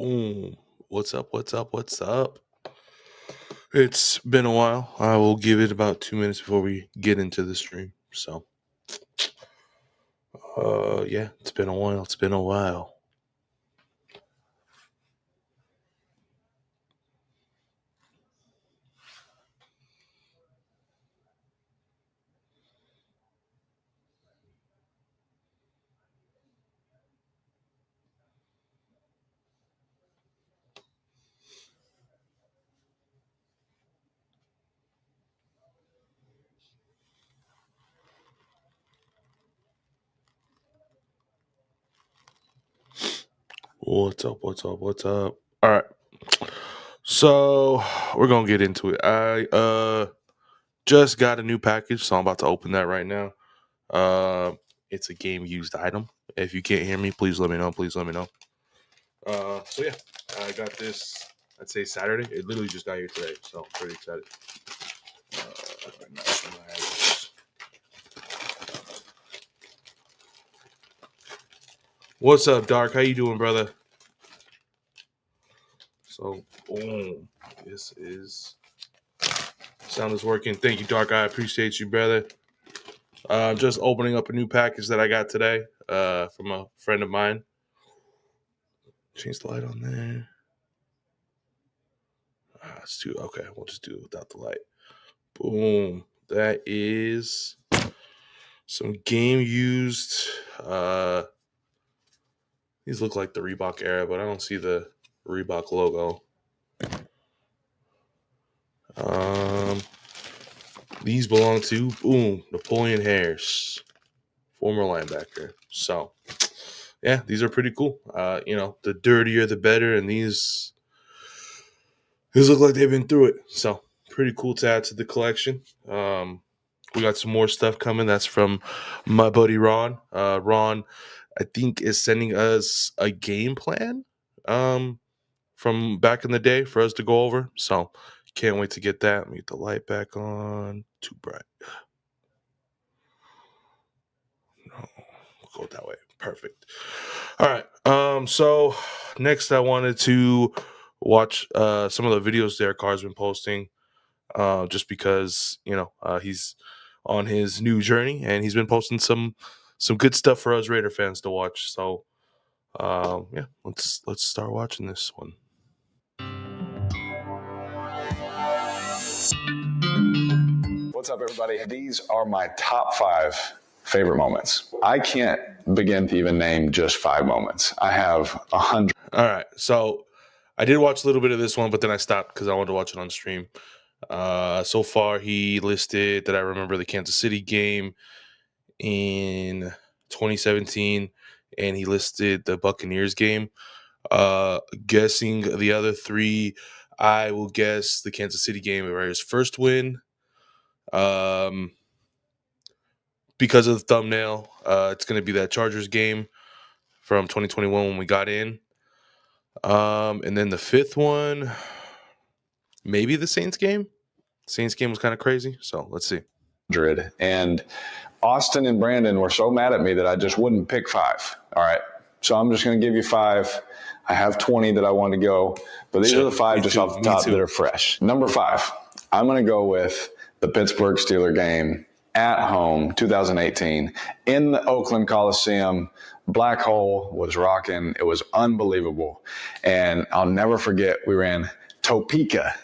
Boom. What's up? What's up? What's up? It's been a while. I will give it about 2 minutes before we get into the stream. So, yeah, it's been a while. It's been a while. What's up? What's up? What's up? All right. So we're gonna get into it. I just got a new package, so I'm about to open that right now. It's a game used item. If you can't hear me, please let me know. Please let me know. So yeah, I got this. I'd say Saturday. It literally just got here today, so I'm pretty excited. What's up, Dark? How you doing, brother? So, boom. This is sound is working. Thank you, Dark. I appreciate you, brother. Just opening up a new package that I got today from a friend of mine. Change the light on there. Let's do okay. We'll just do it without the light. Boom. That is some game used. These look like the Reebok era, but I don't see the Reebok logo. These belong to Napoleon Harris, former linebacker. So, yeah, these are pretty cool. The dirtier the better, and these look like they've been through it. So, pretty cool to add to the collection. We got some more stuff coming. That's from my buddy Ron. Ron, I think, is sending us a game plan from back in the day for us to go over. So, can't wait to get that. Let me get the light back on. Too bright. No, we'll go that way. Perfect. All right. So next I wanted to watch some of the videos Derek Carr's been posting. Just because, he's on his new journey and he's been posting some good stuff for us Raider fans to watch. So yeah, let's start watching this one. What's up, everybody? These are my top 5 favorite moments. I can't begin to even name just 5 moments. I have 100. All right. So I did watch a little bit of this one, but then I stopped because I wanted to watch it on stream. So far, he listed that I remember the Kansas City game in 2017, and he listed the Buccaneers game. Guessing the other 3, I will guess the Kansas City game, where his first win. Because of the thumbnail, it's going to be that Chargers game from 2021 when we got in. And then the 5th one, maybe the Saints game. Saints game was kind of crazy, so let's see. And Austin and Brandon were so mad at me that I just wouldn't pick 5. All right. So I'm just going to give you 5. I have 20 that I want to go, but these are the 5 just off the top that are fresh. Number 5, I'm going to go with the Pittsburgh Steelers game at home, 2018, in the Oakland Coliseum. Black Hole was rocking. It was unbelievable. And I'll never forget, we ran Topeka.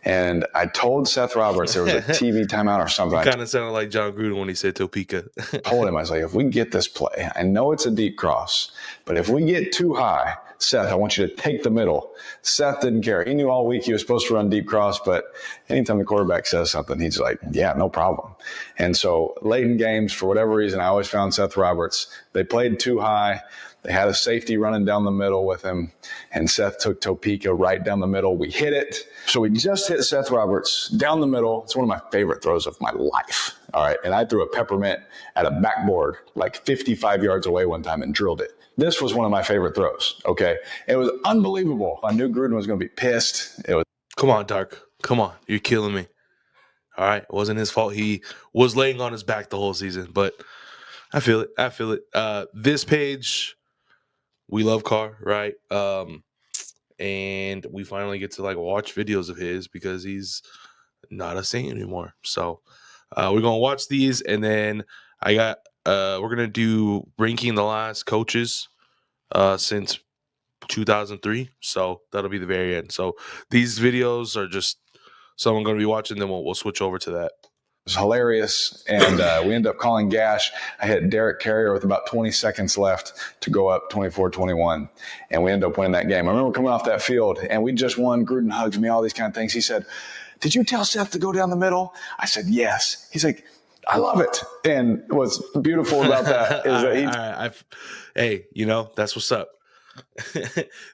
And I told Seth Roberts there was a TV timeout or something. It kind of sounded like John Gruden when he said Topeka. Told him, I was like, if we get this play, I know it's a deep cross, but if we get too high, Seth, I want you to take the middle. Seth didn't care. He knew all week he was supposed to run deep cross, but anytime the quarterback says something, he's like, yeah, no problem. And so late in games, for whatever reason, I always found Seth Roberts. They played too high. They had a safety running down the middle with him, and Seth took Topeka right down the middle. We hit it. So we just hit Seth Roberts down the middle. It's one of my favorite throws of my life. All right. And I threw a peppermint at a backboard like 55 yards away one time and drilled it. This was one of my favorite throws. Okay. It was unbelievable. I knew Gruden was going to be pissed. Come on, Dark. Come on. You're killing me. All right. It wasn't his fault. He was laying on his back the whole season, but I feel it. I feel it. This page, we love Carr, right? and we finally get to like watch videos of his because he's not a Saint anymore. So we're gonna watch these, and then we're gonna do ranking the last coaches since 2003. So that'll be the very end. So these videos are just someone going to be watching. Then we'll switch over to that. It was hilarious, and we ended up calling Gash. I hit Derek Carrier with about 20 seconds left to go up 24-21, and we ended up winning that game. I remember coming off that field, and we just won. Gruden hugs me, all these kind of things. He said, "Did you tell Seth to go down the middle?" I said, "Yes." He's like, "I love it." And what's beautiful about that is that hey, that's what's up.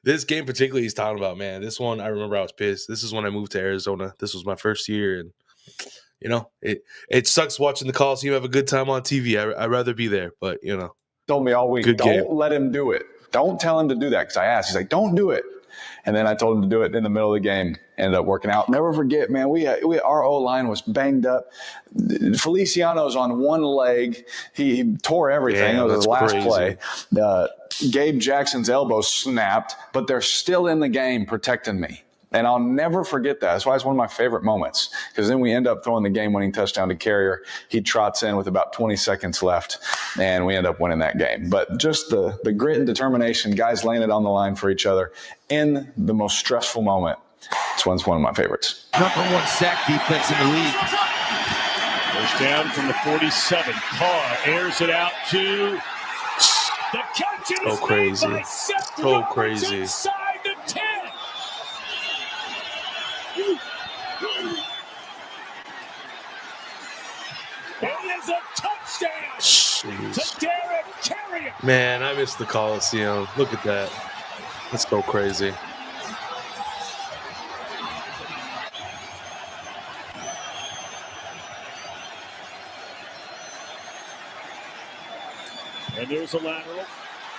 This game particularly he's talking about, man. This one, I remember I was pissed. This is when I moved to Arizona. This was my first year, and it sucks watching the Coliseum have a good time on TV. I'd rather be there, but told me all week, don't let him do it. Don't tell him to do that, because I asked. He's like, "Don't do it." And then I told him to do it in the middle of the game. Ended up working out. Never forget, man, our O-line was banged up. Feliciano's on one leg. He tore everything. It was his last play. Gabe Jackson's elbow snapped, but they're still in the game protecting me. And I'll never forget that. That's why it's one of my favorite moments, because then we end up throwing the game-winning touchdown to Carrier. He trots in with about 20 seconds left, and we end up winning that game. But just the grit and determination, guys laying it on the line for each other in the most stressful moment. This one's one of my favorites. #1 sack defense in the league. First down from the 47. Carr airs it out to the catch. So crazy. So crazy. Inside the 10. It is a touchdown to Derek Carrier. Man, I miss the Coliseum. Look at that. That's so crazy. And there's a lateral.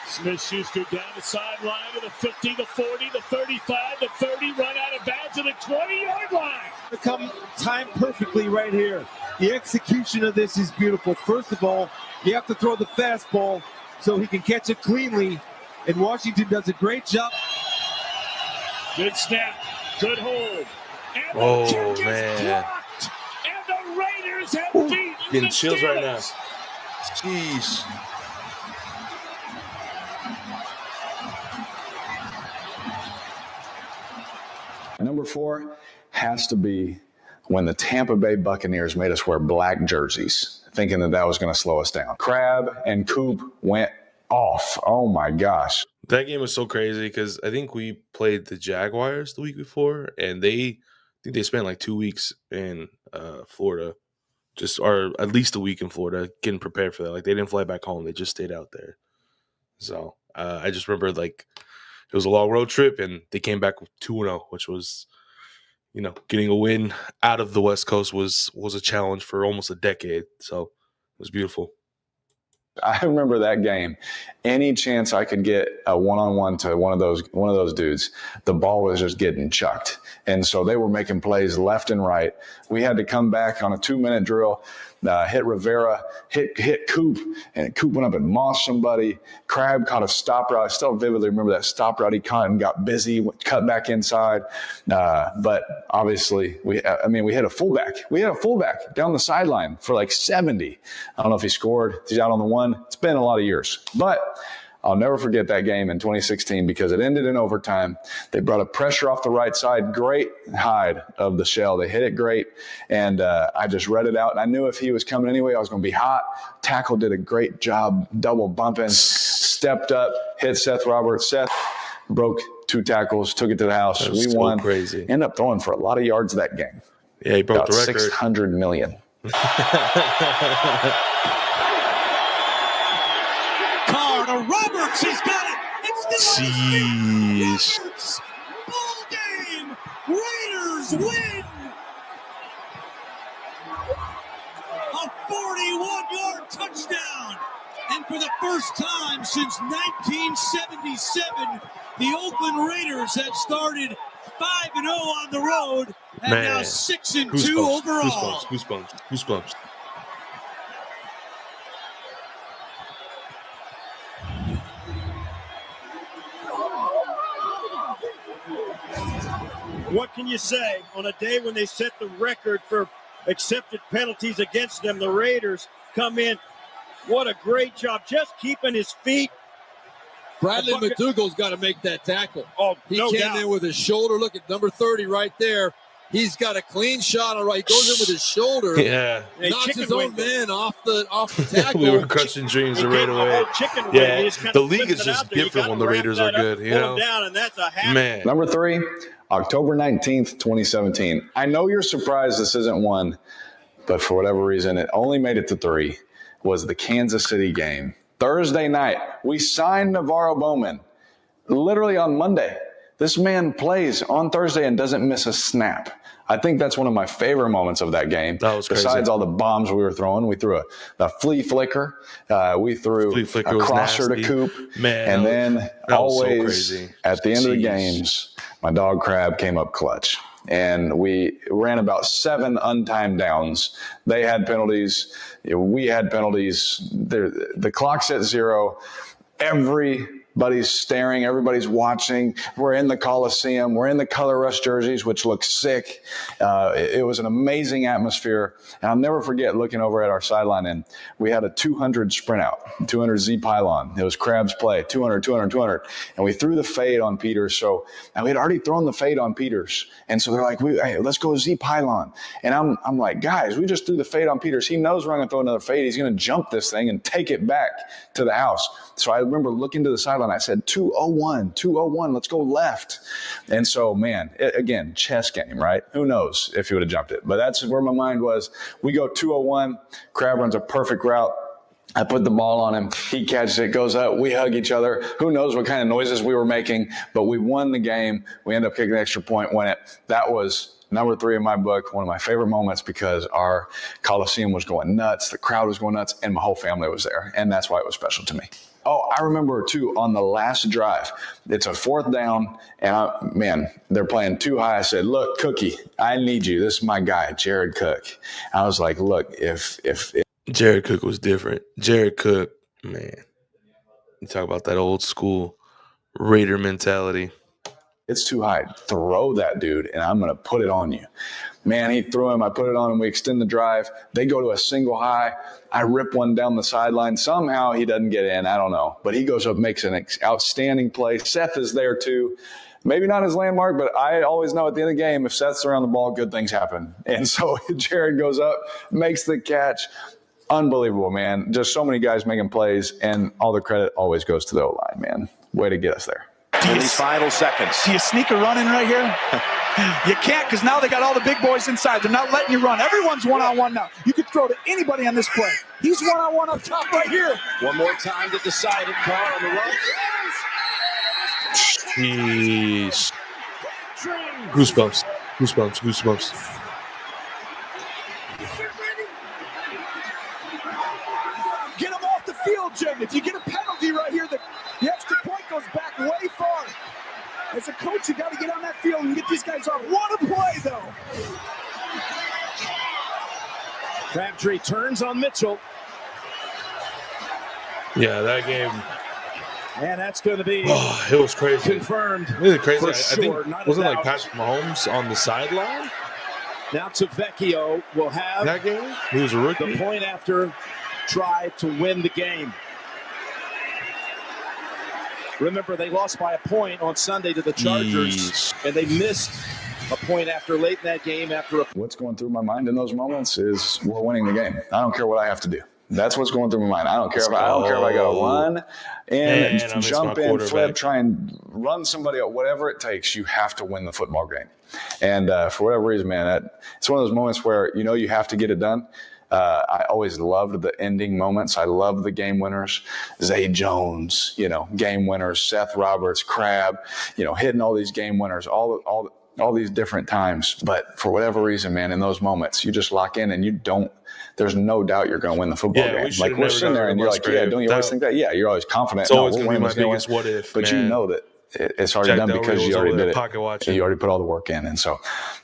Smith-Schuster down the sideline to the 50, the 40, the 35, the 30, run out of bounds to the 20-yard line. Come timed perfectly right here. The execution of this is beautiful. First of all, you have to throw the fastball so he can catch it cleanly, and Washington does a great job. Good snap, good hold. And oh, the kick man. is blocked. And the Raiders have beaten Getting the chills right now. Steelers. Jeez. Number 4 has to be when the Tampa Bay Buccaneers made us wear black jerseys, thinking that was going to slow us down. Crab and Coop went off. Oh, my gosh. That game was so crazy because I think we played the Jaguars the week before, and I think they spent like 2 weeks in Florida, or at least a week in Florida, getting prepared for that. Like, they didn't fly back home. They just stayed out there. So I just remember, like, it was a long road trip, and they came back with 2-0, which was, getting a win out of the West Coast was a challenge for almost a decade. So it was beautiful. I remember that game. Any chance I could get a one-on-one to one of those dudes, the ball was just getting chucked. And so they were making plays left and right. We had to come back on a 2-minute drill, hit Rivera, hit Coop, and Coop went up and mossed somebody. Crab caught a stop route. I still vividly remember that stop route he caught and got busy, cut back inside. But obviously, we hit a fullback. We had a fullback down the sideline for like 70. I don't know if he scored. He's out on the one. It's been a lot of years. But I'll never forget that game in 2016 because it ended in overtime. They brought a pressure off the right side. Great hide of the shell. They hit it great. And I just read it out. And I knew if he was coming anyway, I was going to be hot. Tackle did a great job, double bumping, stepped up, hit Seth Roberts. Seth broke 2 tackles, took it to the house. We won. Crazy. Ended up throwing for a lot of yards that game. Yeah, he broke about the record. 600 million. Roberts has got it. It's Jeez. Roberts. Ball game. Raiders win. A 41-yard touchdown. And for the first time since 1977, the Oakland Raiders have started 5-0 on the road and now 6-2 overall. Goosebumps. what can you say? On a day when they set the record for accepted penalties against them, the Raiders come in. What a great job, just keeping his feet. Bradley McDougald's got to make that tackle. Oh, he no came doubt. in with his shoulder. Look at number 30 right there. He's got a clean shot. All right, he goes in with his shoulder. Yeah. Knocks his own man off the tackle. We were crushing dreams right away. Yeah, the league is just different when the Raiders are good, you know? Down, and that's a Man. Number 3, October 19th, 2017. I know you're surprised this isn't one, but for whatever reason, it only made it to 3, was the Kansas City game. Thursday night, we signed Navarro Bowman literally on Monday. This man plays on Thursday and doesn't miss a snap. I think that's one of my favorite moments of that game. That was crazy. Besides all the bombs we were throwing, we threw a flea flicker. We threw a crosser to Coop. Man, and then always so at the end of the games, my dog Crab came up clutch. And we ran about 7 untimed downs. They had penalties. We had penalties. The clock's at 0. Everybody's staring. Everybody's watching. We're in the Coliseum. We're in the color rush jerseys, which look sick. It was an amazing atmosphere. And I'll never forget looking over at our sideline, and we had a 200 sprint out, 200 Z pylon. It was Crab's play, 200, 200, 200. And we threw the fade on Peters. So now we had already thrown the fade on Peters. And so they're like, hey, let's go Z pylon. And I'm like, guys, we just threw the fade on Peters. He knows we're going to throw another fade. He's going to jump this thing and take it back to the house. So I remember looking to the sideline. I said, 201, 201, let's go left. And so, man, again, chess game, right? Who knows if he would have jumped it. But that's where my mind was. We go 201. Crab runs a perfect route. I put the ball on him. He catches it, goes up. We hug each other. Who knows what kind of noises we were making, but we won the game. We ended up kicking an extra point, won it. That was number 3 in my book, one of my favorite moments because our Coliseum was going nuts, the crowd was going nuts, and my whole family was there, and that's why it was special to me. Oh, I remember, too, on the last drive, it's a 4th down, and, they're playing too high. I said, look, Cookie, I need you. This is my guy, Jared Cook. I was like, look, if Jared Cook was different. Jared Cook, man, you talk about that old school Raider mentality. it's too high, throw that dude, and I'm going to put it on you. Man, he threw him. I put it on him. We extend the drive. They go to a single high. I rip one down the sideline. Somehow he doesn't get in. I don't know. But he goes up, makes an outstanding play. Seth is there too. Maybe not his landmark, but I always know at the end of the game, if Seth's around the ball, good things happen. And so Jared goes up, makes the catch. Unbelievable, man. Just so many guys making plays, and all the credit always goes to the O-line, man. Way to get us there. In these final seconds. Do you sneak a run in right here? You can't, because now they got all the big boys inside. They're not letting you run. Everyone's one-on-one now. You could throw to anybody on this play. He's one-on-one up top right here. One more time to decide it. Carr on the run. Jeez. Goosebumps. Goosebumps. Goosebumps. Get him off the field, Jim. If you get a penalty right here, the extra point goes back way far. As a coach, you got to get on that field and get these guys off. What a play, though. Crabtree turns on Mitchell. Yeah, that game. And that's going to be it was crazy. Confirmed. Really crazy. For I sure, think, wasn't like Patrick Mahomes on the sideline? Now Tavecchio will have that game. He was a rookie. The point after try to win the game. Remember, they lost by a point on Sunday to the Chargers, and they missed a point after late in that game. What's going through my mind in those moments is we're winning the game. I don't care what I have to do. That's what's going through my mind. I don't care if I got to run and jump in, flip, try and run somebody out, whatever it takes. You have to win the football game. And for whatever reason, man, it's one of those moments where you have to get it done. I always loved the ending moments. I love the game winners. Zay Jones, game winners. Seth Roberts, Crab, hitting all these game winners, all these different times. But for whatever reason, man, in those moments, you just lock in and there's no doubt you're going to win the football game. Like we're sitting there and you're like, yeah, don't you always think that? Yeah, you're always confident. It's always going to be my biggest what if, but man. You know that it's already done because you already did it. Pocket watching. You already put all the work in. And so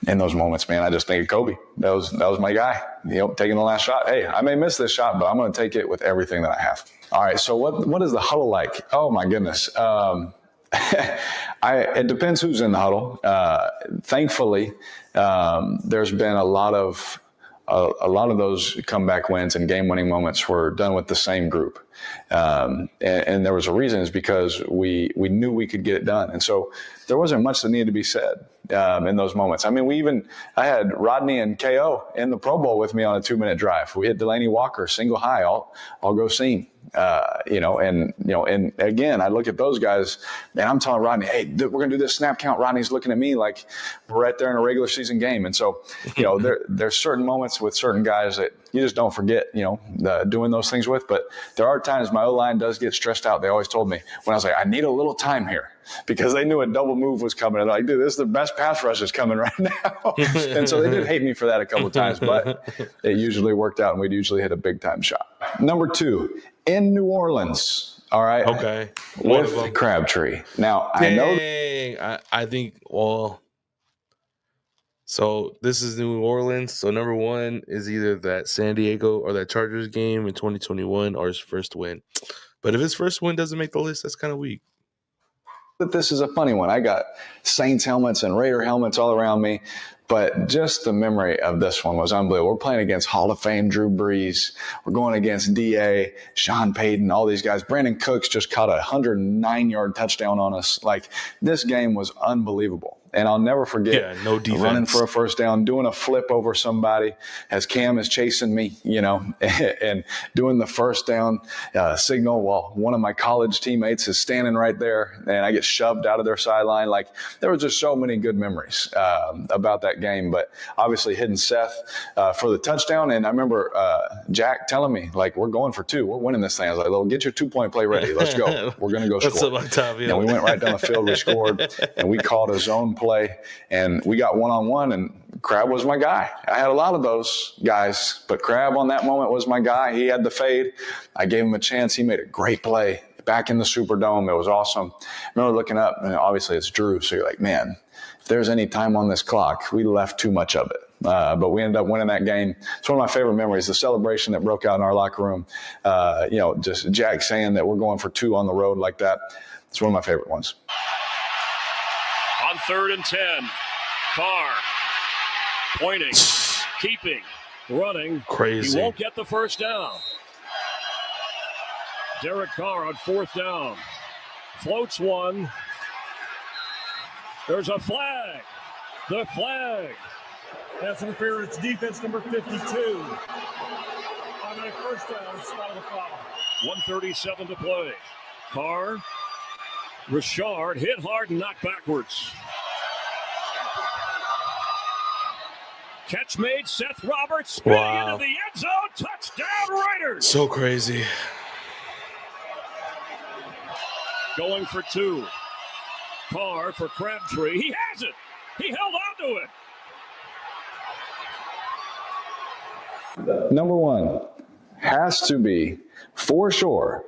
in those moments, man, I just think of Kobe. That was my guy, taking the last shot. Hey, I may miss this shot, but I'm going to take it with everything that I have. All right. So what is the huddle like? Oh my goodness. It depends who's in the huddle. Thankfully, there's been a lot of those comeback wins and game-winning moments were done with the same group. And there was a reason, is because we knew we could get it done. And so there wasn't much that needed to be said in those moments. I mean, I had Rodney and KO in the Pro Bowl with me on a 2-minute drive. We hit Delaney Walker single high. I'll go see him. And again, I look at those guys and I'm telling Rodney, hey, we're going to do this snap count. Rodney's looking at me like we're right there in a regular season game. And so, there's certain moments with certain guys that you just don't forget, doing those things with. But there are times my O-line does get stressed out. They always told me when I was like, I need a little time here, because they knew a double move was coming. And they're like, dude, this is the best pass rush that's coming right now. And so they did hate me for that a couple of times, but it usually worked out and we'd usually hit a big time shot. Number 2, in New Orleans. All right. Okay. With Crabtree. Now, Dang. I know. I think, so this is New Orleans. So number 1 is either that San Diego or that Chargers game in 2021 or his first win. But if his first win doesn't make the list, that's kind of weak. But this is a funny one. I got Saints helmets and Raider helmets all around me. But just the memory of this one was unbelievable. We're playing against Hall of Fame Drew Brees. We're going against D.A., Sean Payton, all these guys. Brandon Cooks just caught a 109-yard touchdown on us. Like, this game was unbelievable. And I'll never forget no defense. Running for a first down, doing a flip over somebody as Cam is chasing me, and doing the first down signal while one of my college teammates is standing right there and I get shoved out of their sideline. Like, there was just so many good memories about that game. But obviously hitting Seth for the touchdown. And I remember Jack telling me, like, we're going for 2. We're winning this thing. I was like, well, get your 2-point play ready. Let's go. We're going to go score. What's up, Octavio? And we went right down the field. We scored, and we called a zone play, and we got one-on-one, and Crab was my guy. I had a lot of those guys, but Crab on that moment was my guy. He had the fade. I gave him a chance. He made a great play back in the Superdome. It was awesome. I remember looking up, and obviously it's Drew, so you're like, man, if there's any time on this clock, we left too much of it. But we ended up winning that game. It's one of my favorite memories, the celebration that broke out in our locker room. Just Jack saying that we're going for 2 on the road like that. It's one of my favorite ones. On 3rd and 10, Carr pointing, keeping, running. Crazy. He won't get the first down. Derek Carr on 4th down. Floats one. There's a flag. The flag. Pass interference, defense number 52. On a first down, spot of the foul. 1:37 to play. Carr, Richard hit hard and knocked backwards. Catch made, Seth Roberts spinning into the end zone. Touchdown Raiders. So crazy. Going for 2. Carr for Crabtree. He has it. He held on to it. Number 1 has to be, for sure,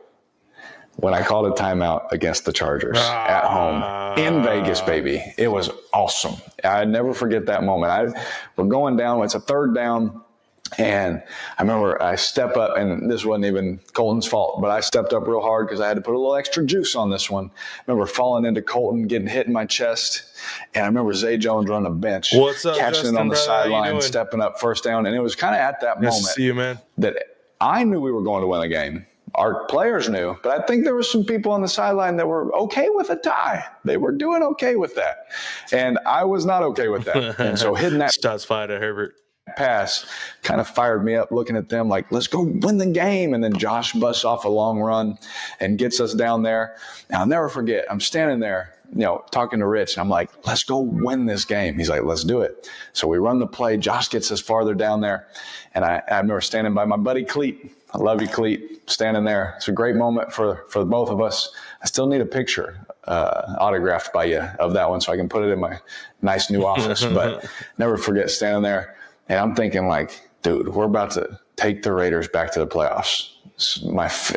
when I called a timeout against the Chargers at home in Vegas, baby. It was awesome. I'd never forget that moment. We're going down. It's a 3rd down. And I remember I step up, and this wasn't even Colton's fault, but I stepped up real hard because I had to put a little extra juice on this one. I remember falling into Colton, getting hit in my chest. And I remember Zay Jones running a bench, What's up, catching Justin, it on the brother? How you sideline, doing? stepping up first down. And it was kind of at that Nice moment to see you, man. that I knew we were going to win the game. Our players knew, but I think there were some people on the sideline that were okay with a tie. They were doing okay with that. And I was not okay with that. And so hitting that Shots fired at Herbert. pass kind of fired me up, looking at them like, let's go win the game. And then Josh busts off a long run and gets us down there. And I'll never forget, I'm standing there, talking to Rich, and I'm like, let's go win this game. He's like, let's do it. So we run the play. Josh gets us farther down there. And I remember standing by my buddy Cleet. I love you, Cleet, standing there. It's a great moment for both of us. I still need a picture autographed by you of that one so I can put it in my nice new office. But never forget standing there. And I'm thinking like, dude, we're about to take the Raiders back to the playoffs.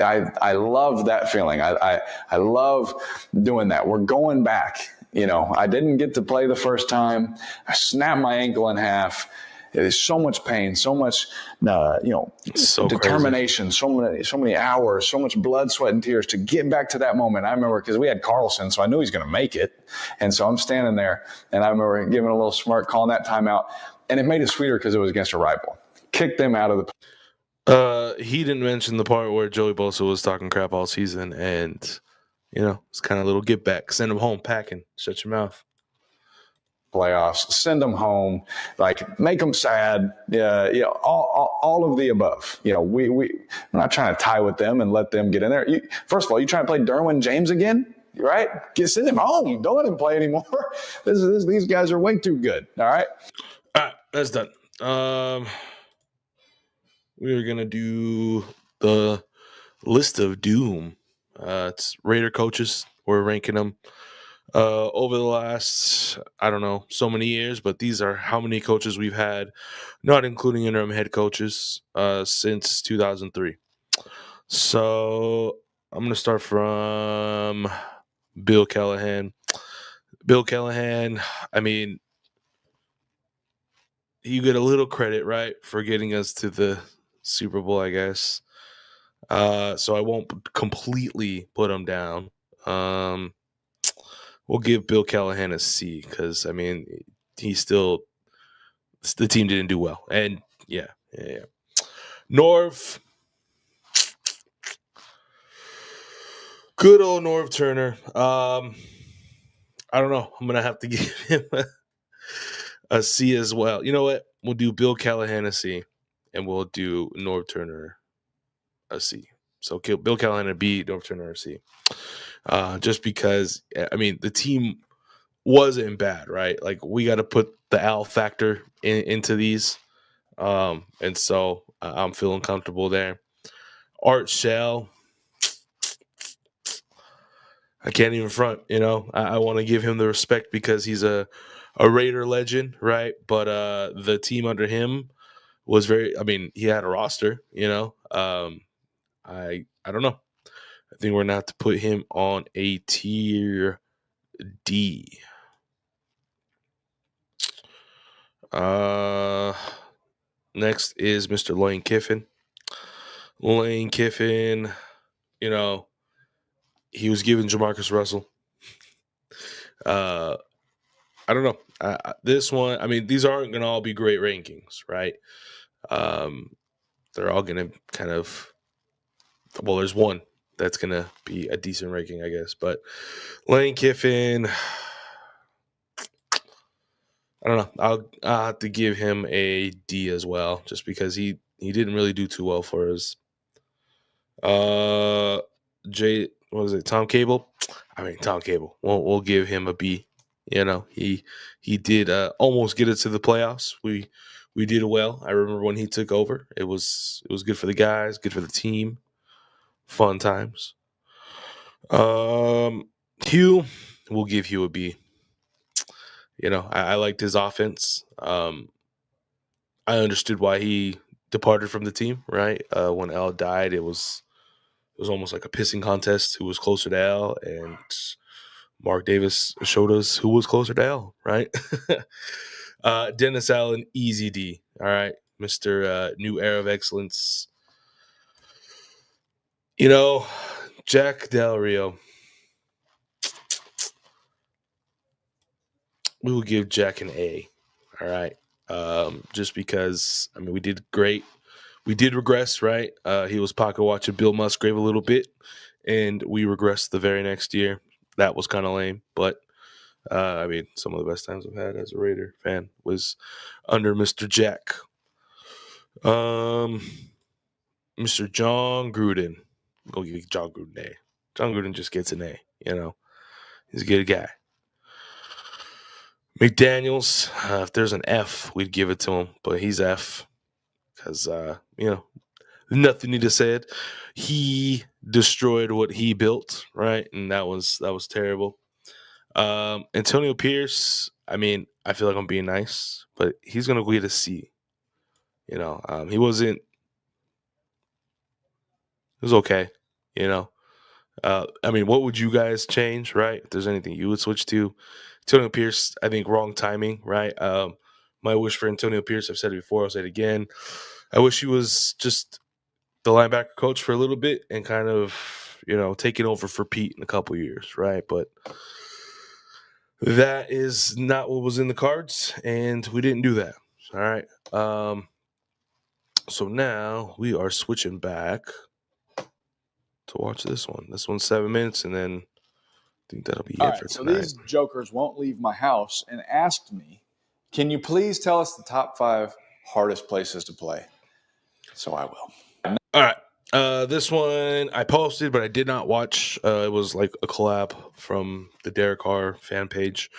I love that feeling. I love doing that. We're going back. I didn't get to play the first time. I snapped my ankle in half. There's so much pain, so much, So determination, so many hours, so much blood, sweat, and tears to get back to that moment. I remember because we had Carlson, so I knew he's going to make it. And so I'm standing there, and I remember giving a little smirk, calling that timeout. And it made it sweeter because it was against a rival. Kicked them out of the he didn't mention the part where Joey Bosa was talking crap all season, and, it's kind of a little get back. Send him home packing. Shut your mouth. Playoffs, send them home, make them sad. All of the above. We're not trying to tie with them and let them get in there. First of all, you trying to play Derwin James again, right? Send him home. Don't let him play anymore. These guys are way too good. All right, that's done. We're gonna do the list of doom. It's Raider coaches. We're ranking them. Over the last, I don't know, so many years, but these are how many coaches we've had, not including interim head coaches, since 2003. So I'm going to start from Bill Callahan. Bill Callahan, I mean, you get a little credit, right, for getting us to the Super Bowl, I guess. So I won't completely put him down. We'll give Bill Callahan a C because, I mean, the team didn't do well. And, yeah. Norv. Good old Norv Turner. I don't know. I'm going to have to give him a C as well. You know what? We'll do Bill Callahan a C, and we'll do Norv Turner a C. So Bill Callahan a B, Norv Turner a C. Just because, I mean, the team wasn't bad, right? Like, we got to put the Al factor into these. And so I'm feeling comfortable there. Art Shell, I can't even front, I want to give him the respect because he's a Raider legend, right? But the team under him was he had a roster, I don't know. I think we're going to have to put him on a tier D. Next is Mr. Lane Kiffin. Lane Kiffin, he was given Jamarcus Russell. I don't know. This one, I mean, these aren't going to all be great rankings, right? They're all going to kind of, well, there's one that's going to be a decent ranking, I guess. But Lane Kiffin, I don't know. I'll have to give him a D as well, just because he didn't really do too well for us. Tom Cable? Tom Cable. We'll give him a B. He did almost get it to the playoffs. We did well. I remember when he took over. It was good for the guys, good for the team. Fun times. Hugh, we'll give Hugh a B. I liked his offense. I understood why he departed from the team, right? When Al died, it was almost like a pissing contest who was closer to Al, and Mark Davis showed us who was closer to Al, right? Dennis Allen, easy D. All right, Mr. New Era of Excellence. Jack Del Rio. We will give Jack an A. All right. Just because, we did great. We did regress, right? He was pocket watching Bill Musgrave a little bit, and we regressed the very next year. That was kind of lame, but some of the best times I've had as a Raider fan was under Mr. Jack. Mr. John Gruden. Go give John Gruden an A. John Gruden just gets an A, He's a good guy. McDaniels, if there's an F, we'd give it to him, but he's F because, nothing need to say it. He destroyed what he built, right? And that was terrible. Antonio Pierce, I feel like I'm being nice, but he's going to get a C. He wasn't, it was okay, what would you guys change, right? If there's anything you would switch to. Antonio Pierce, I think wrong timing, right? my wish for Antonio Pierce. I've said it before. I'll say it again. I wish he was just the linebacker coach for a little bit and kind of, taking over for Pete in a couple years, right? But that is not what was in the cards, and we didn't do that. All right. So now we are switching back to watch this one. This one's 7 minutes, and then I think that'll be All it right, for so tonight. these jokers won't leave my house and asked me, can you please tell us the top 5 hardest places to play? So I will. All right. This one I posted, but I did not watch. It was like a collab from the Derek Carr fan page.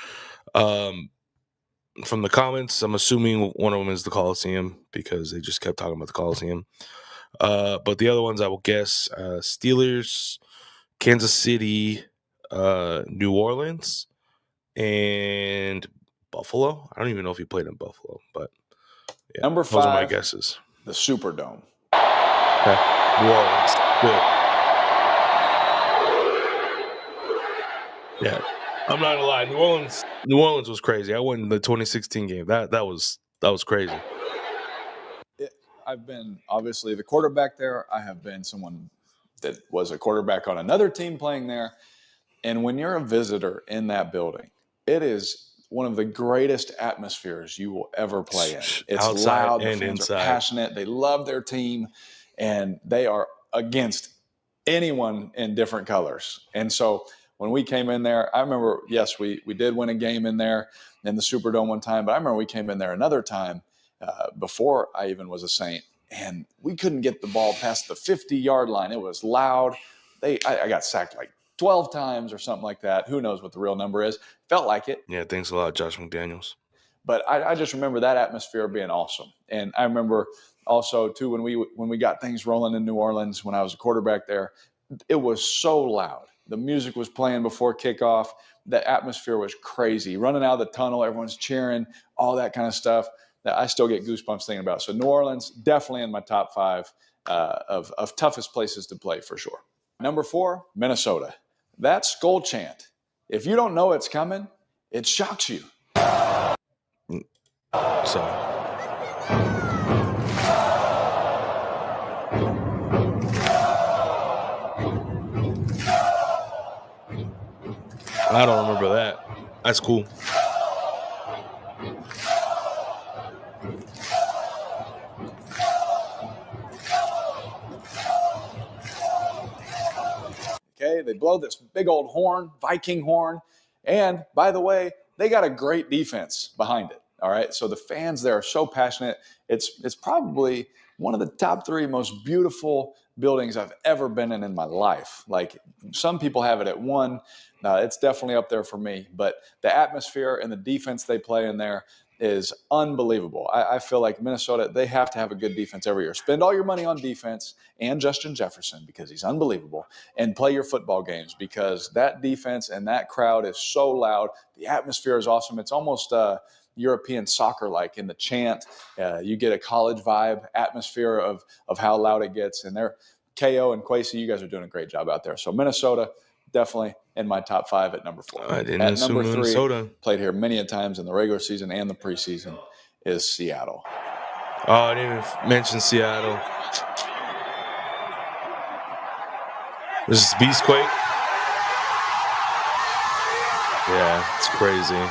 From the comments, I'm assuming one of them is the Coliseum because they just kept talking about the Coliseum. But the other ones I will guess Steelers, Kansas City, New Orleans, and Buffalo. I don't even know if he played in Buffalo, but yeah, Number those are my 5, guesses. the Superdome. Okay. New Orleans. Good. Yeah. I'm not gonna lie. New Orleans was crazy. I went in the 2016 game. That was crazy. I've been obviously the quarterback there. I have been someone that was a quarterback on another team playing there. And when you're a visitor in that building, it is one of the greatest atmospheres you will ever play in. It's outside loud, the and fans inside. are passionate, they love their team, and they are against anyone in different colors. And so when we came in there, I remember, yes, we did win a game in there in the Superdome one time, but I remember we came in there another time before I even was a Saint, and we couldn't get the ball past the 50-yard line. It was loud. I got sacked like 12 times or something like that. Who knows what the real number is? Felt like it. Yeah, thanks a lot, Josh McDaniels. But I just remember that atmosphere being awesome. And I remember also, too, when we got things rolling in New Orleans when I was a quarterback there, it was so loud. The music was playing before kickoff. The atmosphere was crazy. Running out of the tunnel, everyone's cheering, all that kind of stuff that I still get goosebumps thinking about. So New Orleans, definitely in my top 5 of toughest places to play for sure. Number 4, Minnesota. That skull chant, if you don't know it's coming, it shocks you. So I don't remember that. That's cool. Okay, they blow this big old horn, Viking horn, and by the way, they got a great defense behind it. All right, so the fans there are so passionate. It's probably one of the top 3 most beautiful buildings I've ever been in my life. Like, some people have it at 1. It's definitely up there for me. But the atmosphere and the defense they play in there is unbelievable. I feel like Minnesota, they have to have a good defense every year. Spend all your money on defense and Justin Jefferson because he's unbelievable, and play your football games because that defense and that crowd is so loud. The atmosphere is awesome. It's almost European soccer-like in the chant. You get a college vibe, atmosphere of how loud it gets. And they're KO and Kwesi, you guys are doing a great job out there. So Minnesota, definitely in my top 5 at number 4. I didn't at assume number 3, Minnesota. played here many a times in the regular season and the preseason, is Seattle. Oh, I didn't even mention Seattle. This is Beastquake. Yeah, it's crazy.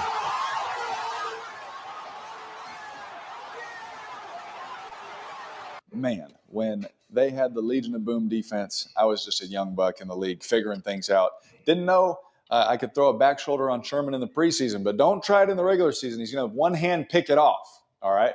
Man, when they had the Legion of Boom defense, I was just a young buck in the league figuring things out. Didn't know I could throw a back shoulder on Sherman in the preseason, but don't try it in the regular season. He's going to one hand pick it off, all right?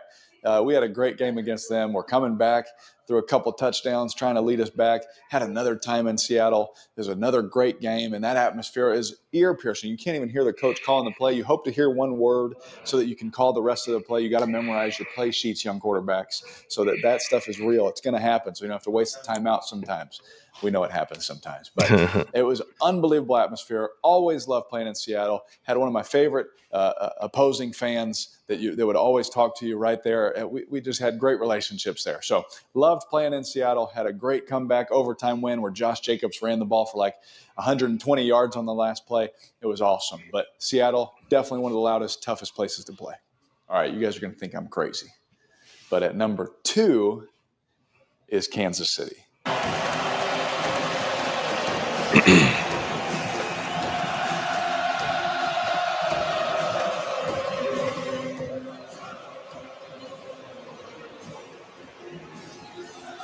We had a great game against them. We're coming back through a couple touchdowns, trying to lead us back. Had another time in Seattle. There's another great game, and that atmosphere is ear-piercing. You can't even hear the coach calling the play. You hope to hear one word so that you can call the rest of the play. You got to memorize your play sheets, young quarterbacks, so that stuff is real. It's going to happen, so you don't have to waste the time out sometimes. We know it happens sometimes. But it was unbelievable atmosphere. Always loved playing in Seattle. Had one of my favorite opposing fans that would always talk to you right there. We just had great relationships there. So loved playing in Seattle. Had a great comeback overtime win where Josh Jacobs ran the ball for like 120 yards on the last play. It was awesome. But Seattle, definitely one of the loudest, toughest places to play. All right, you guys are going to think I'm crazy. But at number 2 is Kansas City.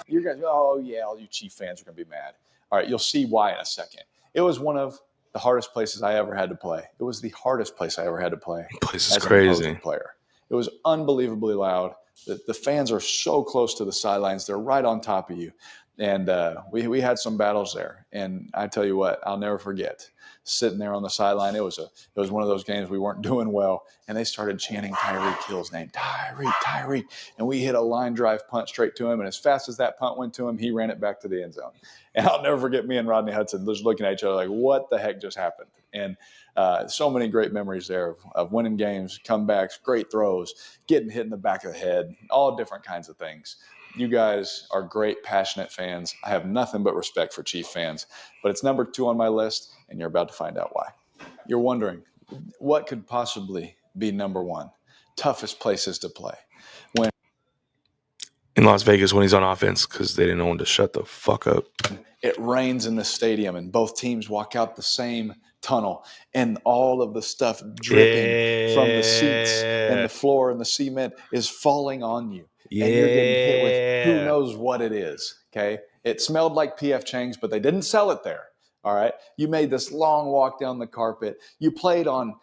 You guys, oh yeah, all you Chief fans are going to be mad. All right, you'll see why in a second. It was one of the hardest places I ever had to play. It was the hardest place I ever had to play. Place is as crazy. An opposing player. It was unbelievably loud. The fans are so close to the sidelines; they're right on top of you. And we had some battles there. And I tell you what, I'll never forget sitting there on the sideline. It was one of those games we weren't doing well, and they started chanting Tyreek Hill's name, Tyreek. And we hit a line drive punt straight to him. And as fast as that punt went to him, he ran it back to the end zone. And I'll never forget me and Rodney Hudson just looking at each other like, what the heck just happened? And so many great memories there of winning games, comebacks, great throws, getting hit in the back of the head, all different kinds of things. You guys are great, passionate fans. I have nothing but respect for Chief fans, but it's number 2 on my list, and you're about to find out why. You're wondering, what could possibly be number 1? Toughest places to play. When in Las Vegas when he's on offense because they didn't know when to shut the fuck up. It rains in the stadium, and both teams walk out the same tunnel, and all of the stuff dripping from the seats and the floor and the cement is falling on you. And you're getting hit with who knows what it is, okay? It smelled like P.F. Chang's, but they didn't sell it there, all right? You made this long walk down the carpet. You played on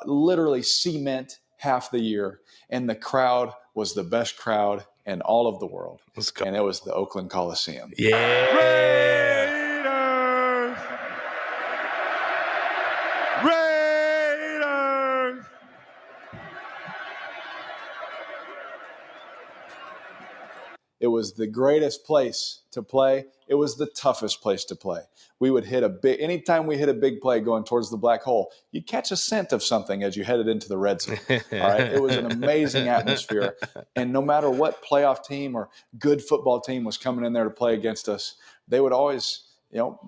literally cement half the year, and the crowd was the best crowd in all of the world. And it was the Oakland Coliseum. Yeah. Raiders! It was the greatest place to play. It was the toughest place to play. We would hit anytime we hit a big play going towards the black hole, you'd catch a scent of something as you headed into the red zone. All right. It was an amazing atmosphere. And no matter what playoff team or good football team was coming in there to play against us, they would always,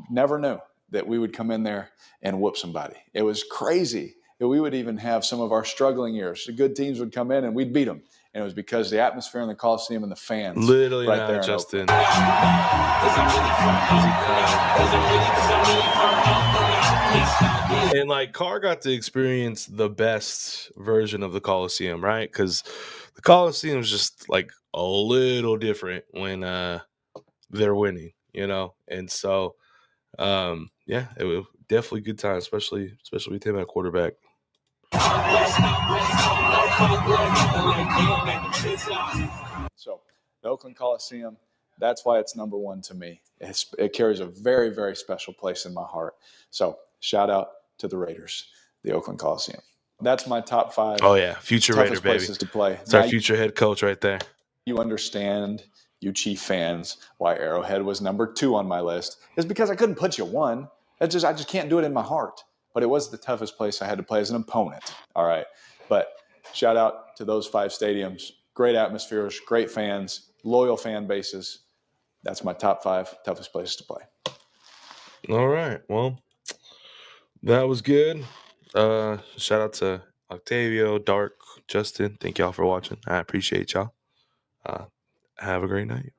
never knew that we would come in there and whoop somebody. It was crazy. We would even have some of our struggling years. The good teams would come in and we'd beat them. And it was because the atmosphere in the Coliseum and the fans. Literally right not, there Justin. And like Carr got to experience the best version of the Coliseum, right? Because the Coliseum is just like a little different when they're winning, And so, yeah, it was definitely a good time, especially with him at quarterback. So the Oakland Coliseum, that's why it's number 1 to me. It carries a very, very special place in my heart. So shout out to the Raiders, the Oakland Coliseum. That's my top 5. Oh yeah, future Raider, baby. Places to play. It's our future head coach right there. You understand, you Chief fans, why Arrowhead was number 2 on my list. Is because I couldn't put you 1. I just can't do it in my heart. But it was the toughest place I had to play as an opponent. All right. But shout out to those 5 stadiums. Great atmospheres, great fans, loyal fan bases. That's my top 5 toughest places to play. All right. Well, that was good. Shout out to Octavio, Dark, Justin. Thank y'all for watching. I appreciate y'all. Have a great night.